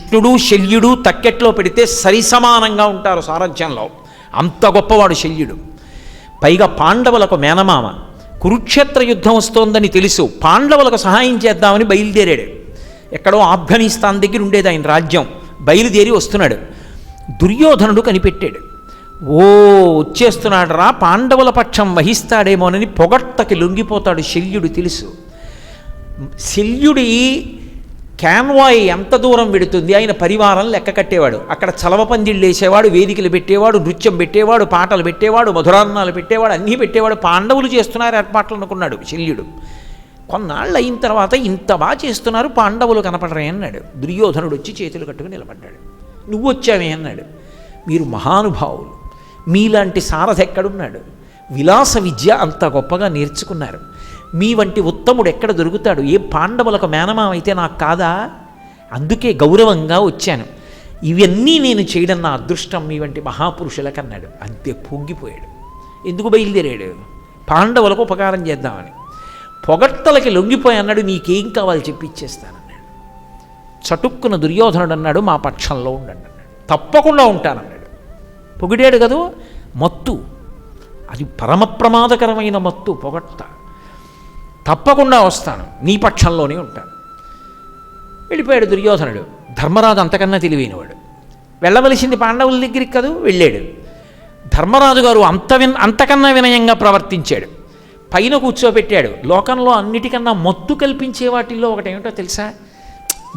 కృష్ణుడు శల్యుడు తక్కెట్లో పెడితే సరిసమానంగా ఉంటారు సారథ్యంలో. అంత గొప్పవాడు శల్యుడు. పైగా పాండవులకు మేనమామ. కురుక్షేత్ర యుద్ధం వస్తోందని తెలుసు. పాండవులకు సహాయం చేద్దామని బయలుదేరాడు. ఎక్కడో ఆఫ్ఘనిస్తాన్ దగ్గర ఉండేది ఆయన రాజ్యం. బయలుదేరి వస్తున్నాడు. దుర్యోధనుడు కనిపెట్టాడు. ఓ వచ్చేస్తున్నాడు రా, పాండవుల పక్షం వహిస్తాడేమోనని పొగట్టకి లొంగిపోతాడు శల్యుడు. తెలుసు శల్యుడి క్యాన్వాయ్ ఎంత దూరం పెడుతుంది ఆయన పరివారం లెక్క కట్టేవాడు. అక్కడ చలవ పందిళ్ళు వేసేవాడు, వేదికలు పెట్టేవాడు, నృత్యం పెట్టేవాడు, పాటలు పెట్టేవాడు, మధురాన్నాలు పెట్టేవాడు, అన్నీ పెట్టేవాడు. పాండవులు చేస్తున్నారు ఏర్పాట్లు అనుకున్నాడు శల్యుడు. కొన్నాళ్ళు అయిన తర్వాత ఇంత బాగా చేస్తున్నారు, పాండవులు కనపడరే అన్నాడు. దుర్యోధనుడు వచ్చి చేతులు కట్టుకుని నిలబడ్డాడు. నువ్వు వచ్చావే అన్నాడు. మీరు మహానుభావులు, మీలాంటి సారథి ఎక్కడున్నాడు? విలాస విద్య అంత గొప్పగా నేర్చుకున్నారు. మీ వంటి ఉత్తముడు ఎక్కడ దొరుకుతాడు? ఏ పాండవులకు మేనమామ అయితే నాకు కాదా? అందుకే గౌరవంగా వచ్చాను. ఇవన్నీ నేను చేయడం నా అదృష్టం మీ వంటి మహాపురుషులకన్నాడు. అంతే పొంగిపోయాడు. ఎందుకు బయలుదేరాడు? పాండవులకు ఉపకారం చేద్దామని. పొగట్టలకి లొంగిపోయి అన్నాడు, నీకేం కావాలి చెప్పి ఇచ్చేస్తానన్నాడు. చటుక్కున దుర్యోధనుడు అన్నాడు, మా పక్షంలో ఉండండి అన్నాడు. తప్పకుండా ఉంటానన్నాడు. పొగిడాడు కదూ, మత్తు అది పరమ ప్రమాదకరమైన మత్తు పొగట్ట. తప్పకుండా వస్తాను, నీ పక్షంలోనే ఉంటాను. వెళ్ళిపోయాడు దుర్యోధనుడు. ధర్మరాజు అంతకన్నా తెలివైనవాడు. వెళ్ళవలసింది పాండవుల దగ్గరికి కదూ, వెళ్ళాడు. ధర్మరాజు గారు అంతకన్నా వినయంగా ప్రవర్తించాడు. పైన కూర్చోబెట్టాడు. లోకంలో అన్నిటికన్నా మత్తు కల్పించే వాటిల్లో ఒకటేమిటో తెలుసా?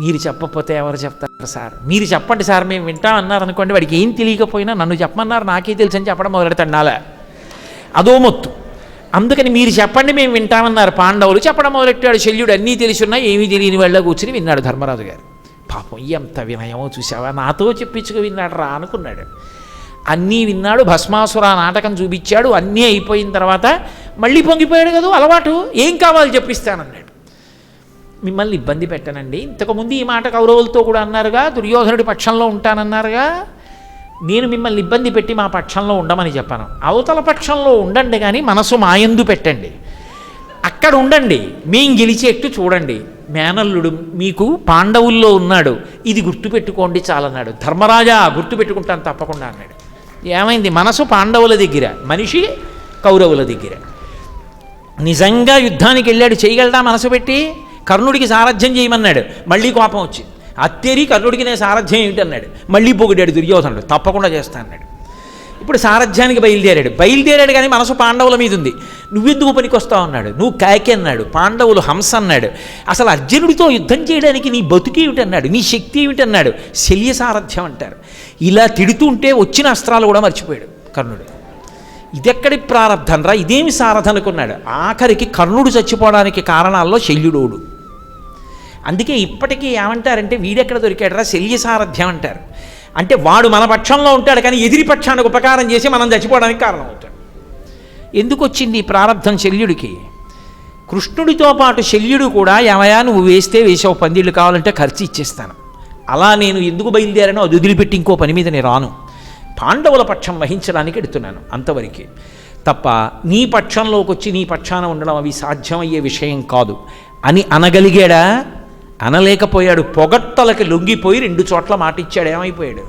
మీరు చెప్పకపోతే ఎవరు చెప్తారు సార్? మీరు చెప్పండి సార్, మేము వింటామన్నారు అనుకోండి, వాడికి ఏం తెలియకపోయినా నన్ను చెప్పమన్నారు నాకే తెలుసు అని చెప్పడం మొదలెడతాడు. నాలా అదో మత్తు. అందుకని మీరు చెప్పండి మేము వింటామన్నారు పాండవులు. చెప్పడం మొదలెట్టాడు శల్యుడు. అన్నీ తెలుసున్నా ఏమీ తెలియని వాళ్ళ కూర్చుని విన్నాడు ధర్మరాజు గారు. పాపం ఎంత వినయమో చూసావా, నాతో చెప్పించుకు విన్నాడు రా అనుకున్నాడు. అన్నీ విన్నాడు. భస్మాసుర నాటకం చూపించాడు. అన్నీ అయిపోయిన తర్వాత మళ్ళీ పొంగిపోయాడు కదా, అలవాటు. ఏం కావాలి చెప్పిస్తానన్నాడు. మిమ్మల్ని ఇబ్బంది పెట్టనండి, ఇంతకుముందు ఈ మాట కౌరవులతో కూడా అన్నారుగా, దుర్యోధనుడి పక్షంలో ఉంటానన్నారుగా, నేను మిమ్మల్ని ఇబ్బంది పెట్టి మా పక్షంలో ఉండమని చెప్పాను. అవతల పక్షంలో ఉండండి కానీ మనసు మాయందు పెట్టండి. అక్కడ ఉండండి, మేం గెలిచేట్టు చూడండి. మేనల్లుడు మీకు పాండవుల్లో ఉన్నాడు, ఇది గుర్తుపెట్టుకోండి చాలన్నాడు. ధర్మరాజా గుర్తుపెట్టుకుంటాను తప్పకుండా అన్నాడు. ఏమైంది? మనసు పాండవుల దగ్గర, మనిషి కౌరవుల దగ్గర. నిజంగా యుద్ధానికి వెళ్ళాడు. చేయగలడా మనసు పెట్టి? కర్ణుడికి సారథ్యం చేయమన్నాడు, మళ్ళీ కోపం వచ్చింది. అత్తేరి కర్ణుడికి నేను సారథ్యం ఏమిటన్నాడు. మళ్ళీ పొగిడాడు దుర్యోధనుడు. తప్పకుండా చేస్తా అన్నాడు. ఇప్పుడు సారథ్యానికి బయలుదేరాడు కానీ మనసు పాండవుల మీద ఉంది. నువ్వెందుకు పనికొస్తావు అన్నాడు. నువ్వు కాకి అన్నాడు. పాండవులు హంస అన్నాడు. అసలు అర్జునుడితో యుద్ధం చేయడానికి నీ బతుకు ఏమిటన్నాడు, నీ శక్తి ఏమిటన్నాడు. శల్య సారథ్యం అంటారు. ఇలా తిడుతుంటే వచ్చిన అస్త్రాలు కూడా మర్చిపోయాడు కర్ణుడు. ఇదెక్కడి ప్రారంధం రా, ఇదేమి సారథ అనుకున్నాడు. ఆఖరికి కర్ణుడు చచ్చిపోవడానికి కారణాల్లో శల్యుడోడు. అందుకే ఇప్పటికీ ఏమంటారంటే వీడెక్కడ దొరికాడు రా, శల్య సారథ్యం అంటారు. అంటే వాడు మన పక్షంలో ఉంటాడు కానీ ఎదిరి పక్షానికి ఉపకారం చేసి మనం చచ్చిపోవడానికి కారణం అవుతాడు. ఎందుకు వచ్చింది ఈ ప్రారంధం శల్యుడికి? కృష్ణుడితో పాటు శల్యుడు కూడా, ఏమయ్యా నువ్వు వేస్తే వేసావు, పందిళ్ళు కావాలంటే ఖర్చు ఇచ్చేస్తాను. అలా నేను ఎందుకు బయలుదేరానో అది వదిలిపెట్టి ఇంకో పని మీద నేను రాను. పాండవుల పక్షం వహించడానికి ఎడుతున్నాను అంతవరకే తప్ప నీ పక్షంలోకి వచ్చి నీ పక్షాన ఉండడం అవి సాధ్యమయ్యే విషయం కాదు అని అనగలిగాడా? అనలేకపోయాడు. పొగట్టలకి లొంగిపోయి 2 చోట్ల మాట ఇచ్చాడు. ఏమైపోయాడు?